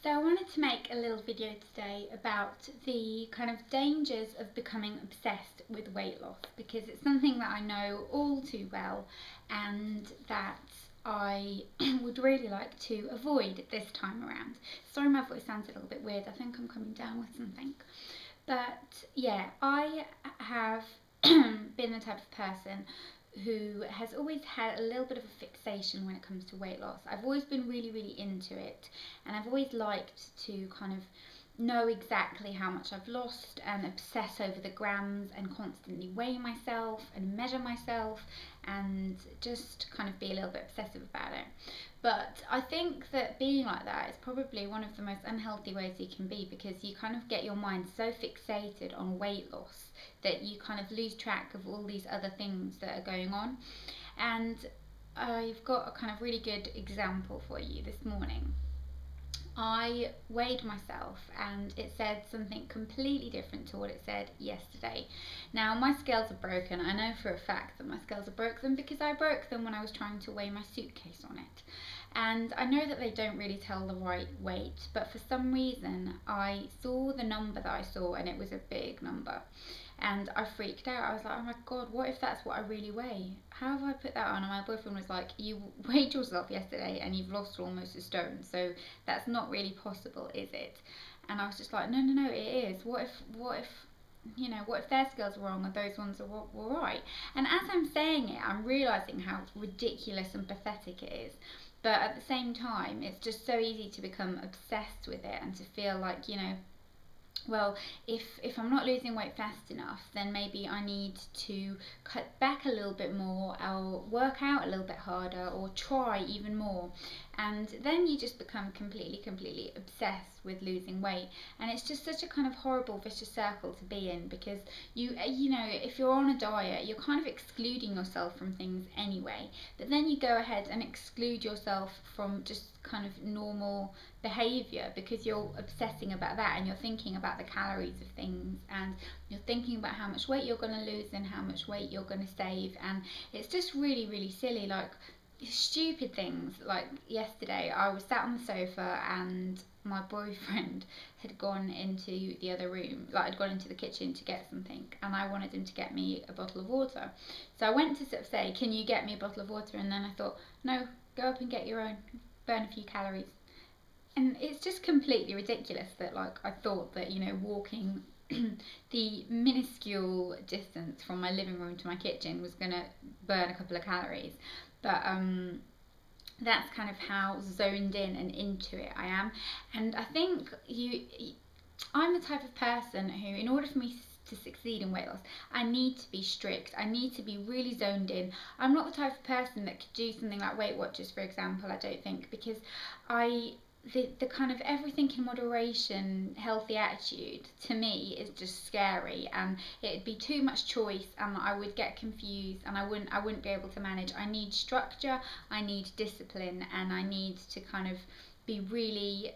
So I wanted to make a little video today about the kind of dangers of becoming obsessed with weight loss, because it's something that I know all too well and that I would really like to avoid this time around. Sorry my voice sounds a little bit weird, I think I'm coming down with something. But yeah, I have been the type of person who has always had a little bit of a fixation when it comes to weight loss. I've always been really into it, and I've always liked to kind of know exactly how much I've lost and obsess over the grams and constantly weigh myself and measure myself and just kind of be a little bit obsessive about it. But I think that being like that is probably one of the most unhealthy ways you can be, because you kind of get your mind so fixated on weight loss that you kind of lose track of all these other things that are going on. And I've got a kind of really good example for you this morning. I weighed myself and it said something completely different to what it said yesterday. Now, my scales are broken. I know for a fact that my scales are broken because I broke them when I was trying to weigh my suitcase on it. And I know that they don't really tell the right weight, but for some reason I saw the number that I saw and it was a big number. And I freaked out. I was like, oh my God, what if that's what I really weigh? How have I put that on? And my boyfriend was like, you weighed yourself yesterday and you've lost almost a stone. So that's not really possible, is it? And I was just like, no, it is. What if their scales are wrong and those ones were right? And as I'm saying it, I'm realising how ridiculous and pathetic it is. But at the same time, it's just so easy to become obsessed with it and to feel like, well, if I'm not losing weight fast enough, then maybe I need to cut back a little bit more, or work out a little bit harder, or try even more. And then you just become completely obsessed with losing weight. And it's just such a kind of horrible vicious circle to be in, because if you're on a diet, you're kind of excluding yourself from things anyway. But then you go ahead and exclude yourself from just kind of normal behavior, because you're obsessing about that and you're thinking about the calories of things, and you're thinking about how much weight you're going to lose and how much weight you're going to save. And it's just really silly, like stupid things. Like yesterday I was sat on the sofa and my boyfriend had gone into the other room, like had gone into the kitchen to get something, and I wanted him to get me a bottle of water. So I went to sort of say, can you get me a bottle of water? And then I thought, no, go up and get your own, burn a few calories. And it's just completely ridiculous that, like, I thought that, walking the minuscule distance from my living room to my kitchen was going to burn a couple of calories. But that's kind of how zoned in and into it I am. And I think I'm the type of person who, in order for me to succeed in weight loss, I need to be strict. I need to be really zoned in. I'm not the type of person that could do something like Weight Watchers, for example, I don't think, because the kind of everything in moderation healthy attitude to me is just scary, and it'd be too much choice and I would get confused and I wouldn't be able to manage. I need structure, I need discipline, and I need to kind of be really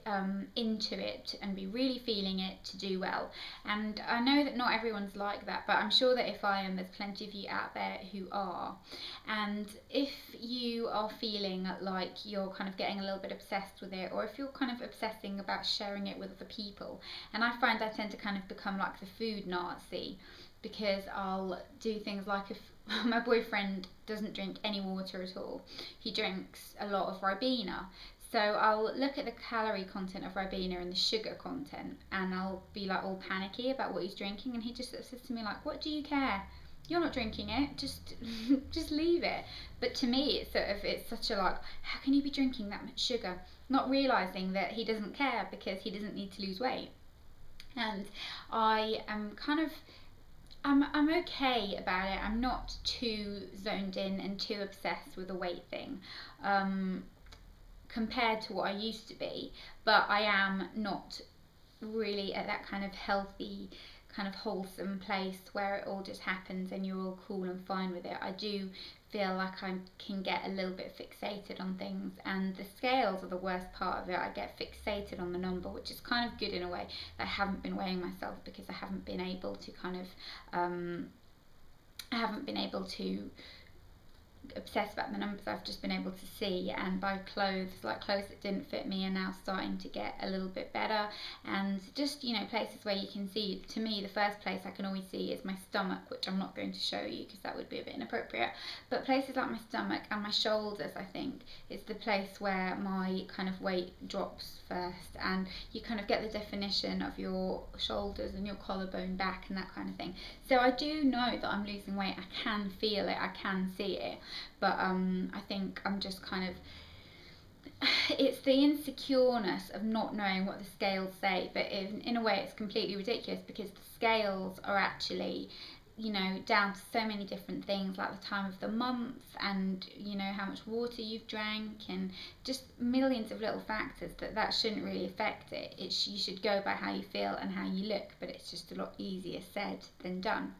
into it and be really feeling it to do well. And I know that not everyone's like that, but I'm sure that if I am, there's plenty of you out there who are. And if you are feeling like you're kind of getting a little bit obsessed with it, or if you're kind of obsessing about sharing it with other people, and I find I tend to kind of become like the food Nazi, because I'll do things like, if my boyfriend doesn't drink any water at all, he drinks a lot of Ribena. So I'll look at the calorie content of Ribena and the sugar content, and I'll be like all panicky about what he's drinking, and he just sort of says to me like, what do you care? You're not drinking it, just just leave it. But to me it's such a like, how can you be drinking that much sugar? Not realising that he doesn't care because he doesn't need to lose weight. And I am kind of I'm okay about it. I'm not too zoned in and too obsessed with the weight thing. Compared to what I used to be, but I am not really at that kind of healthy, kind of wholesome place where it all just happens and you're all cool and fine with it. I do feel like I can get a little bit fixated on things, and the scales are the worst part of it. I get fixated on the number, which is kind of good in a way. I haven't been weighing myself because I haven't been able to obsessed about the numbers I've just been able to see, and by clothes, like clothes that didn't fit me are now starting to get a little bit better. And just, you know, places where you can see, to me the first place I can always see is my stomach, which I'm not going to show you because that would be a bit inappropriate, but places like my stomach and my shoulders, I think, is the place where my kind of weight drops first, and you kind of get the definition of your shoulders and your collarbone back and that kind of thing. So I do know that I'm losing weight, I can feel it, I can see it, but I think I'm just kind of, it's the insecureness of not knowing what the scales say, but in a way it's completely ridiculous, because the scales are actually, you know, down to so many different things, like the time of the month, and you know, how much water you've drank, and just millions of little factors that shouldn't really affect it. You should go by how you feel and how you look, but it's just a lot easier said than done.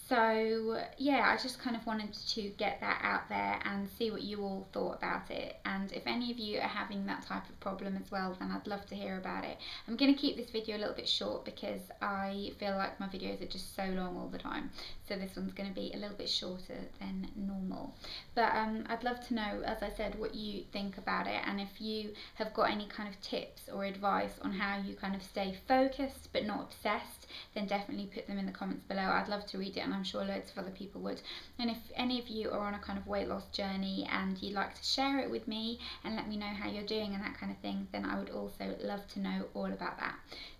So yeah, I just kind of wanted to get that out there and see what you all thought about it. And if any of you are having that type of problem as well, then I'd love to hear about it. I'm going to keep this video a little bit short because I feel like my videos are just so long all the time. So this one's going to be a little bit shorter than normal. But I'd love to know, as I said, what you think about it, and if you have got any kind of tips or advice on how you kind of stay focused but not obsessed, then definitely put them in the comments below. I'd love to read it, and I'm sure loads of other people would. And if any of you are on a kind of weight loss journey and you'd like to share it with me and let me know how you're doing and that kind of thing, then I would also love to know all about that.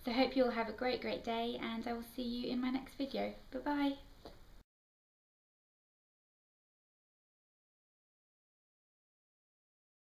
So I hope you all have a great day, and I will see you in my next video. Bye bye.